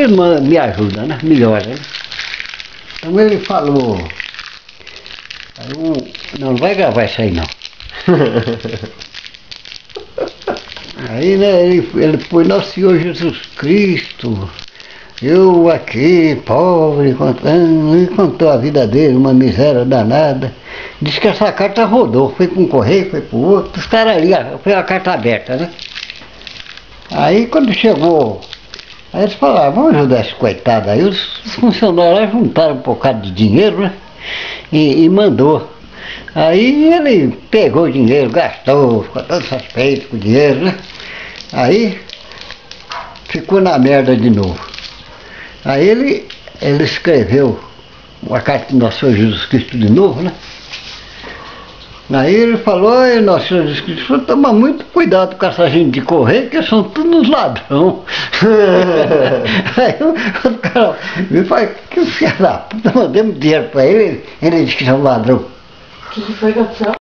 me ajuda, né? Melhora, né? Então ele falou, não vai gravar isso aí não. Aí, né, ele foi, Nosso Senhor Jesus Cristo, eu aqui, pobre, contando, e contou a vida dele, uma miséria danada. Diz que essa carta rodou, foi para um correio, foi para o outro, os caras ali, foi a carta aberta, né? Aí quando chegou, aí eles falaram, vamos ajudar esse coitado aí. Os funcionários juntaram um bocado de dinheiro, né? E mandou. Aí ele pegou o dinheiro, gastou, ficou todo satisfeito com o dinheiro, né? Aí ficou na merda de novo. Aí ele escreveu uma carta do Nosso Senhor Jesus Cristo de novo, né? Aí ele falou, ai, Nosso Senhor Jesus Cristo, toma muito cuidado com essa gente de correio, que são todos ladrão. Aí o cara me fala, que filho da puta, mandamos dinheiro pra ele, ele disse que é um ladrão. O que foi, Gabriel?